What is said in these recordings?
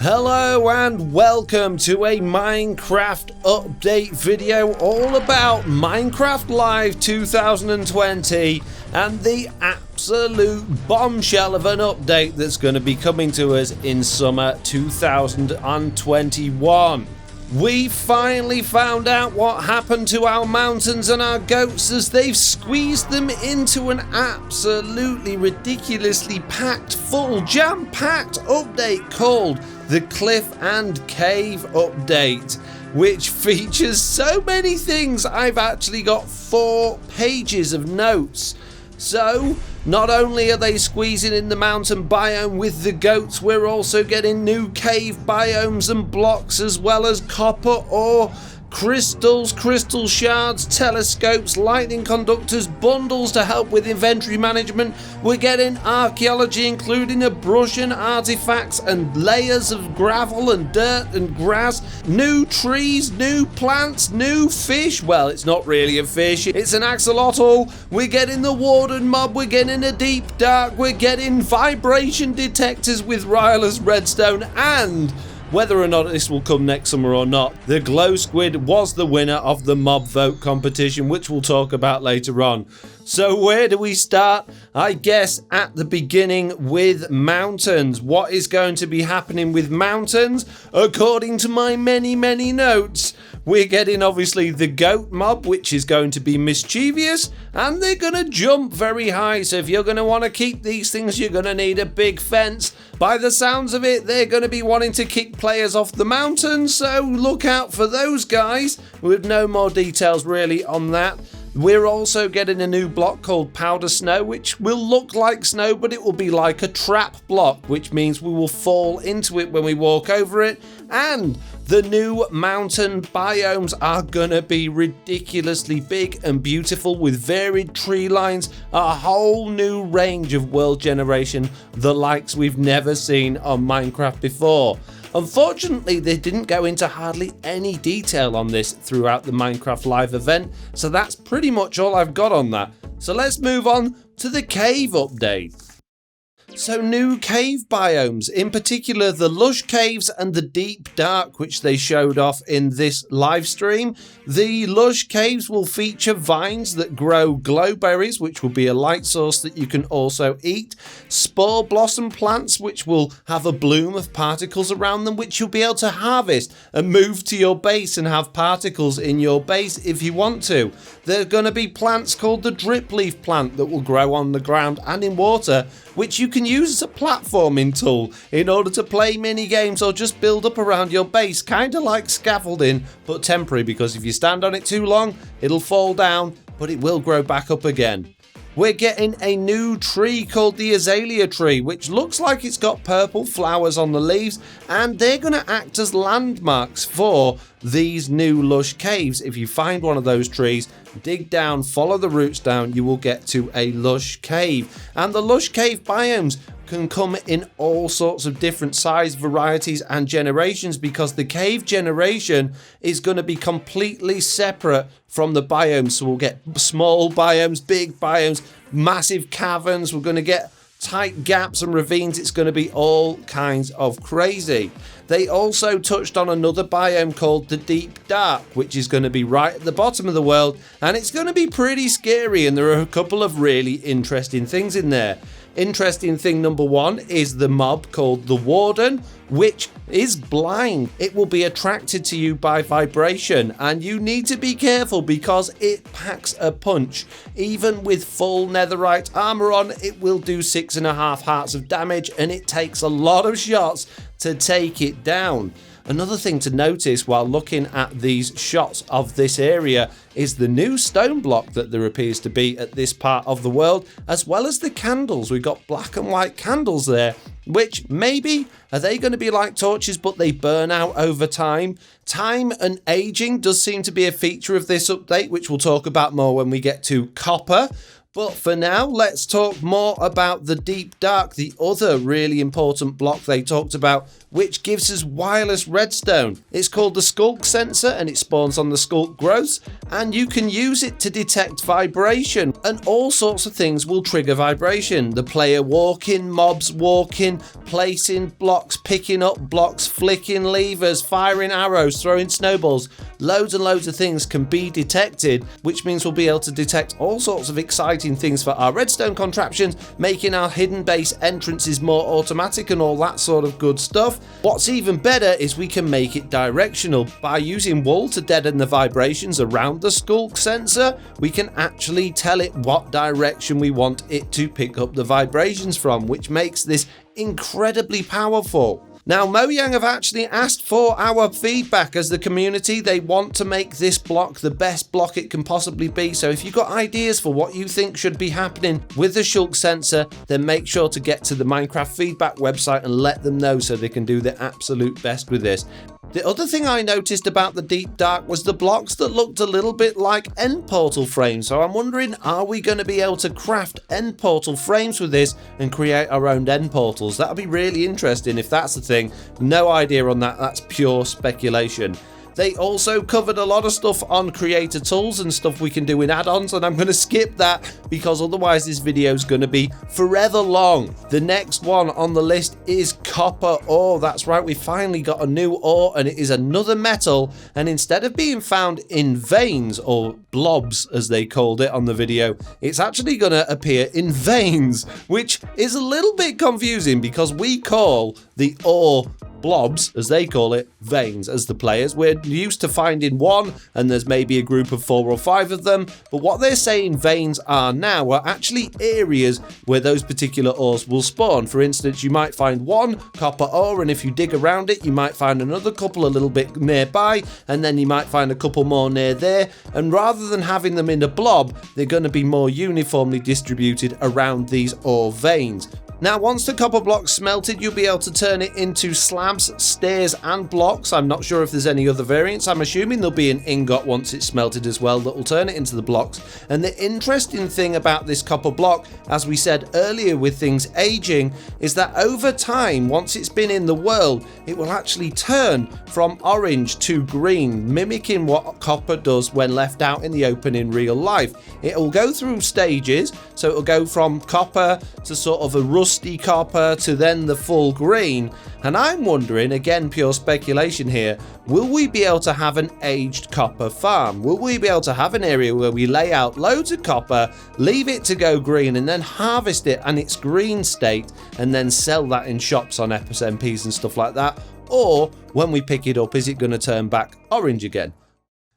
Hello and welcome to a Minecraft update video all about Minecraft Live 2020 and the absolute bombshell of an update that's going to be coming to us in summer 2021. We finally found out what happened to our mountains and our goats as they've squeezed them into an absolutely ridiculously packed, full, jam-packed update called the Cliff and Cave Update, which features so many things. I've actually got 4 pages of notes. So, not only are they squeezing in the mountain biome with the goats, we're also getting new cave biomes and blocks, as well as copper ore, crystals, crystal shards, telescopes, lightning conductors, bundles to help with inventory management. We're getting archaeology, including a brush and artifacts and layers of gravel and dirt and grass, new trees, new plants, new fish. Well, it's not really a fish, it's an axolotl. We're getting the warden mob, we're getting a deep dark, we're getting vibration detectors with wireless redstone, and whether or not this will come next summer or not, the glow squid was the winner of the mob vote competition, which we'll talk about later on. So where do we start? I guess at the beginning with mountains. What is going to be happening with mountains? According to my many notes, we're getting obviously the goat mob, which is going to be mischievous, and they're going to jump very high. So if you're going to want to keep these things, you're going to need a big fence. By the sounds of it, they're going to be wanting to kick players off the mountain, so look out for those guys. With no more details really on that. We're also getting a new block called Powder Snow, which will look like snow, but it will be like a trap block, which means we will fall into it when we walk over it. And the new mountain biomes are gonna be ridiculously big and beautiful with varied tree lines, a whole new range of world generation, the likes we've never seen on Minecraft before. Unfortunately, they didn't go into hardly any detail on this throughout the Minecraft Live event, so that's pretty much all I've got on that. So let's move on to the cave update. So new cave biomes, in particular the Lush Caves and the Deep Dark, which they showed off in this live stream. The Lush Caves will feature vines that grow glowberries, which will be a light source that you can also eat. Spore blossom plants, which will have a bloom of particles around them, which you'll be able to harvest and move to your base and have particles in your base if you want to. There are going to be plants called the drip leaf plant that will grow on the ground and in water, which you can use as a platforming tool in order to play mini games or just build up around your base, kind of like scaffolding, but temporary, because if you stand on it too long, it'll fall down, but it will grow back up again. We're getting a new tree called the azalea tree, which looks like it's got purple flowers on the leaves, and they're going to act as landmarks for these new lush caves. If you find one of those trees, dig down, follow the roots down, you will get to a lush cave. And the lush cave biomes can come in all sorts of different size varieties and generations, because the cave generation is going to be completely separate from the biomes. So we'll get small biomes, big biomes, massive caverns. We're going to get tight gaps and ravines. It's going to be all kinds of crazy. They also touched on another biome called the Deep Dark, which is going to be right at the bottom of the world, and it's going to be pretty scary, and there are a couple of really interesting things in there. Interesting thing number 1 is the mob called the Warden, which is blind. It will be attracted to you by vibration, and you need to be careful because it packs a punch. Even with full netherite armor on, it will do 6.5 hearts of damage, and it takes a lot of shots to take it down. Another thing to notice while looking at these shots of this area is the new stone block that there appears to be at this part of the world, as well as the candles. We've got black and white candles there, which maybe are they going to be like torches, but they burn out over time. Time and aging does seem to be a feature of this update, which we'll talk about more when we get to copper. But for now, let's talk more about the Deep Dark, the other really important block they talked about, which gives us wireless redstone. It's called the Skulk Sensor and it spawns on the Skulk growths, and you can use it to detect vibration, and all sorts of things will trigger vibration. The player walking, mobs walking, placing blocks, picking up blocks, flicking levers, firing arrows, throwing snowballs. Loads and loads of things can be detected, which means we'll be able to detect all sorts of exciting things for our redstone contraptions, making our hidden base entrances more automatic and all that sort of good stuff. What's even better is we can make it directional. By using wool to deaden the vibrations around the Skulk sensor, we can actually tell it what direction we want it to pick up the vibrations from, which makes this incredibly powerful. Now, Mojang have actually asked for our feedback as the community. They want to make this block the best block it can possibly be. So if you've got ideas for what you think should be happening with the Skulk sensor, then make sure to get to the Minecraft feedback website and let them know so they can do their absolute best with this. The other thing I noticed about the Deep Dark was the blocks that looked a little bit like end portal frames. So I'm wondering, are we going to be able to craft end portal frames with this and create our own end portals? That'll be really interesting if that's the thing. No idea on that. That's pure speculation. They also covered a lot of stuff on creator tools and stuff we can do in add-ons, and I'm going to skip that because otherwise this video is going to be forever long. The next one on the list is copper ore. That's right, we finally got a new ore, and it is another metal, and instead of being found in veins, or blobs as they called it on the video, it's actually going to appear in veins, which is a little bit confusing because we call the ore blobs, as they call it, veins as the players. We're used to finding one and there's maybe a group of 4 or 5 of them, but what they're saying veins are now are actually areas where those particular ores will spawn. For instance, you might find one copper ore, and if you dig around it you might find another couple a little bit nearby, and then you might find a couple more near there, and rather than having them in a blob, they're going to be more uniformly distributed around these ore veins. Now, once the copper block's smelted, you'll be able to turn it into slabs, stairs, and blocks. I'm not sure if there's any other variants. I'm assuming there'll be an ingot once it's smelted as well that will turn it into the blocks. And the interesting thing about this copper block, as we said earlier with things aging, is that over time, once it's been in the world, it will actually turn from orange to green, mimicking what copper does when left out in the open in real life. It will go through stages, so it will go from copper to sort of a rusty copper to then the full green. And I'm wondering, again pure speculation here, will we be able to have an aged copper farm? Will we be able to have an area where we lay out loads of copper, leave it to go green, and then harvest it in its green state and then sell that in shops on SMPs and stuff like that? Or when we pick it up, is it going to turn back orange again?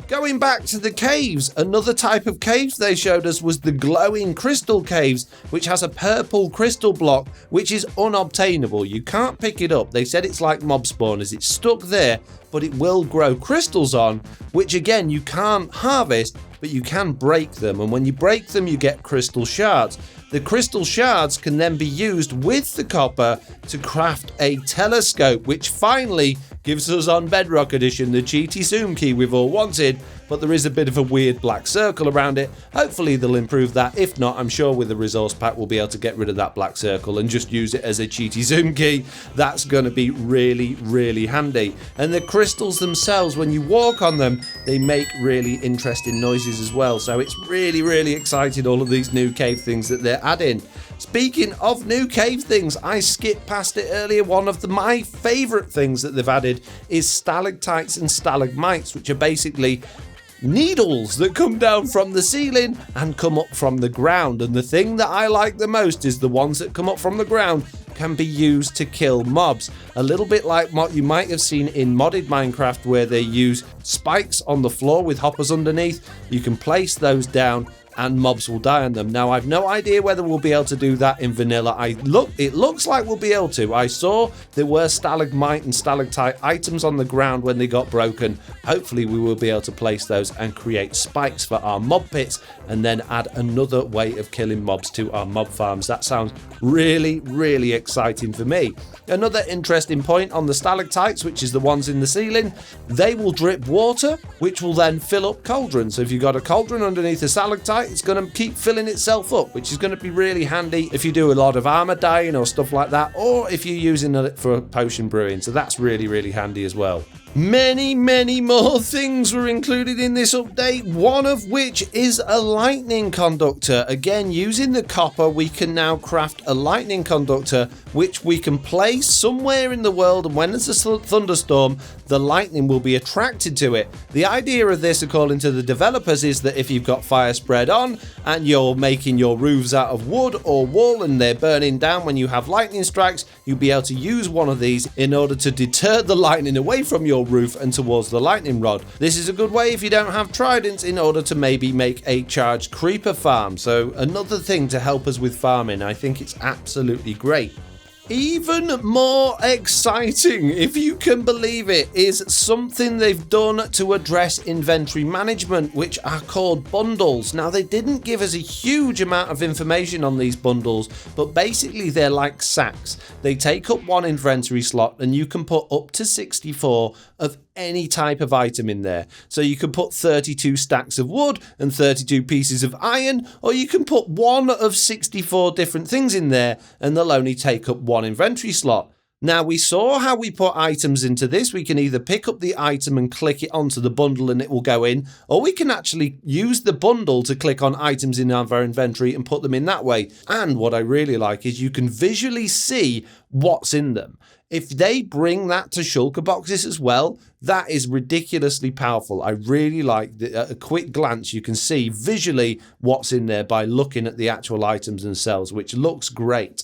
Going back to the caves, another type of caves they showed us was the glowing crystal caves, which has a purple crystal block which is unobtainable. You can't pick it up. They said it's like mob spawners. It's stuck there, but it will grow crystals on, which again you can't harvest, but you can break them, and when you break them you get crystal shards. The crystal shards can then be used with the copper to craft a telescope, which finally gives us on Bedrock Edition the cheaty zoom key we've all wanted, but there is a bit of a weird black circle around it. Hopefully they'll improve that. If not, I'm sure with the resource pack we'll be able to get rid of that black circle and just use it as a cheaty zoom key. That's going to be really, really handy. And the crystals themselves, when you walk on them, they make really interesting noises as well. So it's really, really exciting, all of these new cave things that they're adding. Speaking of new cave things, I skipped past it earlier. One of my favourite things that they've added is stalactites and stalagmites, which are basically needles that come down from the ceiling and come up from the ground. And the thing that I like the most is the ones that come up from the ground can be used to kill mobs. A little bit like what you might have seen in modded Minecraft, where they use spikes on the floor with hoppers underneath. You can place those down and mobs will die on them. Now, I've no idea whether we'll be able to do that in vanilla. It looks like we'll be able to. I saw there were stalagmite and stalactite items on the ground when they got broken. Hopefully we will be able to place those and create spikes for our mob pits, and then add another way of killing mobs to our mob farms. That sounds really, really exciting for me. Another interesting point on the stalactites, which is the ones in the ceiling, they will drip water, which will then fill up cauldrons. So if you've got a cauldron underneath a stalactite, right, it's going to keep filling itself up, which is going to be really handy if you do a lot of armor dyeing or stuff like that, or if you're using it for potion brewing. So that's really, really handy as well. Many more things were included in this update, one of which is a lightning conductor. Again, using the copper, we can now craft a lightning conductor, which we can place somewhere in the world, and when there's a thunderstorm, the lightning will be attracted to it. The idea of this, according to the developers, is that if you've got fire spread on and you're making your roofs out of wood or wool and they're burning down when you have lightning strikes, you'll be able to use one of these in order to deter the lightning away from your roof and towards the lightning rod. This is a good way if you don't have tridents in order to maybe make a charged creeper farm. So another thing to help us with farming. I think it's absolutely great. Even more exciting, if you can believe it, is something they've done to address inventory management, which are called bundles. Now, they didn't give us a huge amount of information on these bundles, but basically they're like sacks. They take up one inventory slot and you can put up to 64 of any type of item in there. So you can put 32 stacks of wood and 32 pieces of iron, or you can put one of 64 different things in there and they'll only take up one inventory slot. Now, we saw how we put items into this. We can either pick up the item and click it onto the bundle and it will go in, or we can actually use the bundle to click on items in our inventory and put them in that way. And what I really like is you can visually see what's in them. If they bring that to shulker boxes as well, that is ridiculously powerful. I really like that at a quick glance you can see visually what's in there by looking at the actual items themselves, which looks great.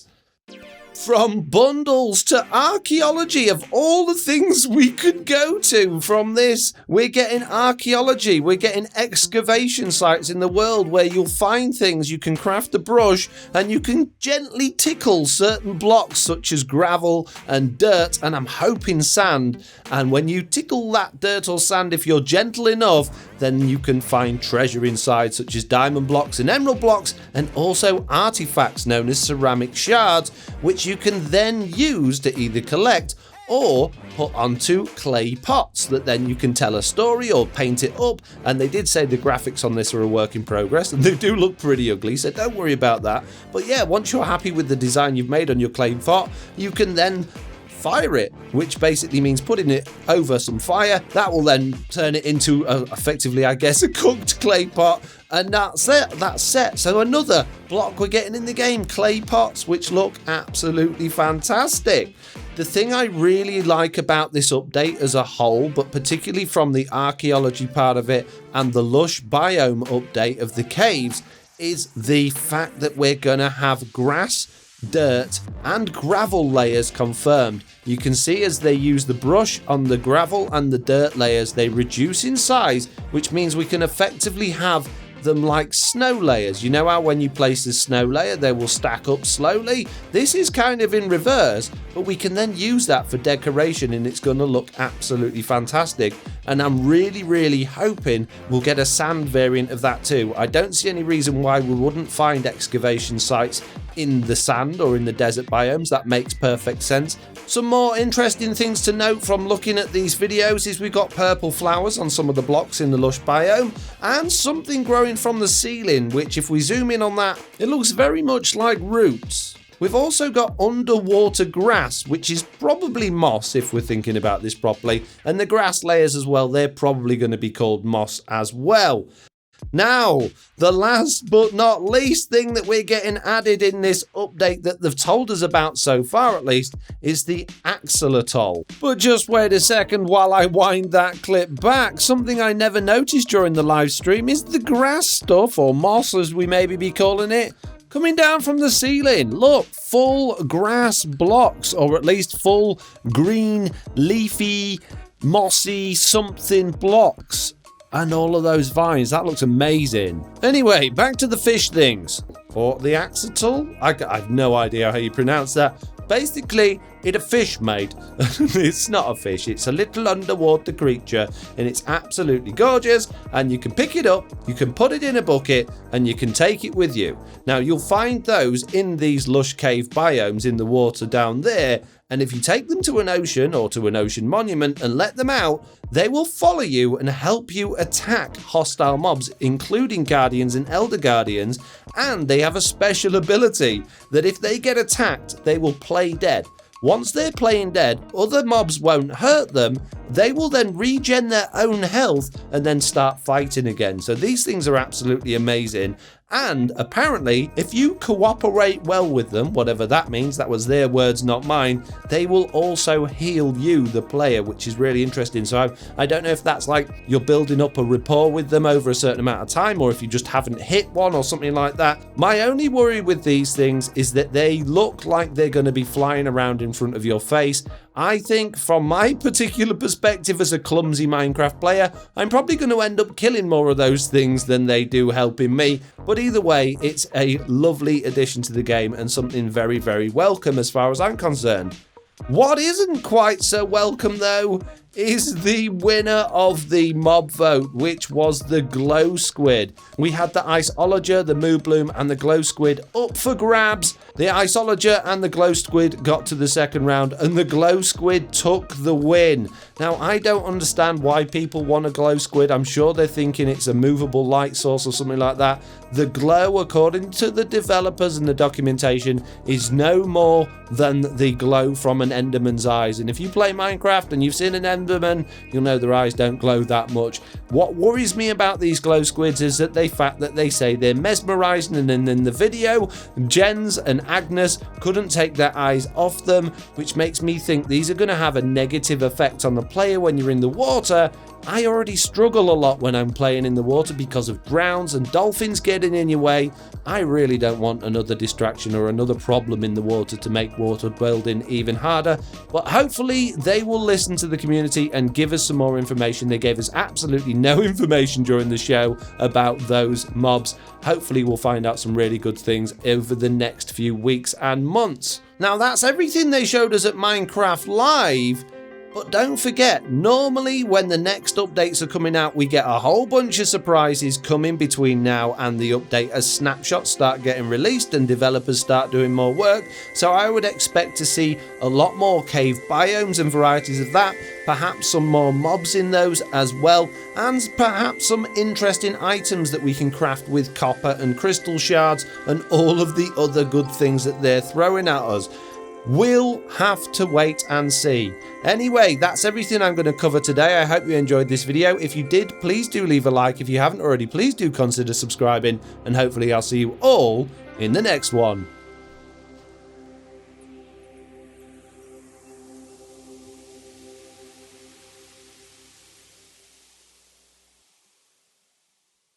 From bundles to archaeology, of all the things we could go to from this, we're getting archaeology, we're getting excavation sites in the world where you'll find things, you can craft a brush and you can gently tickle certain blocks such as gravel and dirt, and I'm hoping sand, and when you tickle that dirt or sand, if you're gentle enough, then you can find treasure inside such as diamond blocks and emerald blocks, and also artifacts known as ceramic shards, which you can then use to either collect or put onto clay pots that then you can tell a story or paint it up. And they did say the graphics on this are a work in progress and they do look pretty ugly, so don't worry about that. But yeah, once you're happy with the design you've made on your clay pot, you can then fire it, which basically means putting it over some fire. That will then turn it into effectively, I guess, a cooked clay pot, and that's it, that's set. So another block we're getting in the game, clay pots, which look absolutely fantastic. The thing I really like about this update as a whole, but particularly from the archaeology part of it and the lush biome update of the caves, is the fact that we're gonna have grass, dirt and gravel layers confirmed. You can see as they use the brush on the gravel and the dirt layers, they reduce in size, which means we can effectively have them like snow layers. You know how when you place the snow layer they will stack up slowly? This is kind of in reverse, but we can then use that for decoration and it's going to look absolutely fantastic. And I'm really hoping we'll get a sand variant of that too. I don't see any reason why we wouldn't find excavation sites in the sand or in the desert biomes. That makes perfect sense. Some more interesting things to note from looking at these videos is we've got purple flowers on some of the blocks in the lush biome and something growing from the ceiling, which if we zoom in on that, it looks very much like roots. We've also got underwater grass, which is probably moss if we're thinking about this properly, and the grass layers as well, they're probably going to be called moss as well. Now, the last but not least thing that we're getting added in this update that they've told us about so far at least is the Axolotl. But just wait a second while I wind that clip back. Something I never noticed during the live stream is the grass stuff, or moss as we maybe be calling it, coming down from the ceiling. Look, full grass blocks, or at least full green, leafy, mossy something blocks. And all of those vines, that looks amazing. Anyway, back to the fish things. Or the axolotl? I have no idea how you pronounce that. Basically, It's a fish, mate. It's not a fish, it's a little underwater creature, and it's absolutely gorgeous, and you can pick it up, you can put it in a bucket, and you can take it with you. Now, you'll find those in these lush cave biomes in the water down there, and if you take them to an ocean or to an ocean monument and let them out, they will follow you and help you attack hostile mobs, including guardians and elder guardians, and they have a special ability that if they get attacked, they will play dead. Once they're playing dead, other mobs won't hurt them. They will then regen their own health and then start fighting again. So these things are absolutely amazing. And apparently, if you cooperate well with them, whatever that means, that was their words, not mine, they will also heal you, the player, which is really interesting. So I don't know if that's like you're building up a rapport with them over a certain amount of time, or if you just haven't hit one or something like that. My only worry with these things is that they look like they're going to be flying around in front of your face. I think from my particular perspective as a clumsy Minecraft player, I'm probably going to end up killing more of those things than they do helping me. But either way, it's a lovely addition to the game and something very, very welcome as far as I'm concerned. What isn't quite so welcome though is the winner of the mob vote, which was the Glow Squid. We had the Iceologer, the Moo Bloom, and the Glow Squid up for grabs. The Iceologer and the Glow Squid got to the second round, and the Glow Squid took the win. Now, I don't understand why people want a Glow Squid. I'm sure they're thinking it's a movable light source or something like that. The glow, according to the developers and the documentation, is no more than the glow from an Enderman's eyes. And if you play Minecraft and you've seen an Enderman, you'll know their eyes don't glow that much. What worries me about these Glow Squids is that the fact that they say they're mesmerizing, and in the video, Jens and Agnes couldn't take their eyes off them, which makes me think these are going to have a negative effect on the player when you're in the water. I already struggle a lot when I'm playing in the water because of drowns and dolphins getting in your way. I really don't want another distraction or another problem in the water to make water building even harder, but hopefully they will listen to the community and give us some more information. They gave us absolutely no information during the show about those mobs. Hopefully we'll find out some really good things over the next few weeks and months. Now that's everything they showed us at Minecraft Live. But don't forget, normally when the next updates are coming out, we get a whole bunch of surprises coming between now and the update as snapshots start getting released and developers start doing more work. So I would expect to see a lot more cave biomes and varieties of that, perhaps some more mobs in those as well, and perhaps some interesting items that we can craft with copper and crystal shards and all of the other good things that they're throwing at us. We'll have to wait and see. Anyway, that's everything I'm going to cover today. I hope you enjoyed this video. If you did, please do leave a like. If you haven't already, please do consider subscribing, and hopefully I'll see you all in the next one.